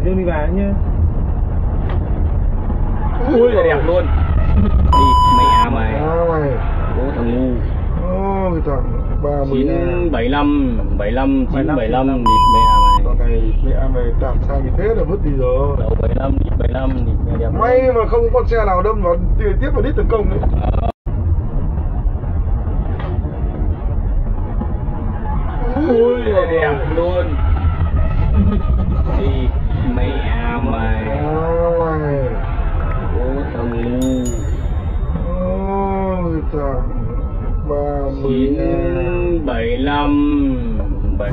Dương đi vào nhá. Ui là đẹp luôn. Đi mẹ mày. Mày. Bố thằng ngu. Ôi thằng 975 75 975 địt mẹ mày. Con này mẹ mày đạp sai như thế là vứt đi rồi. Đầu 75 địt mẹ đẹp. May mà không có con xe nào đâm vào tiếp vào đít tấn công đấy. Ui là đẹp luôn. Đi mẹ mày. Bố thằng ngu. Ôi thằng 975 7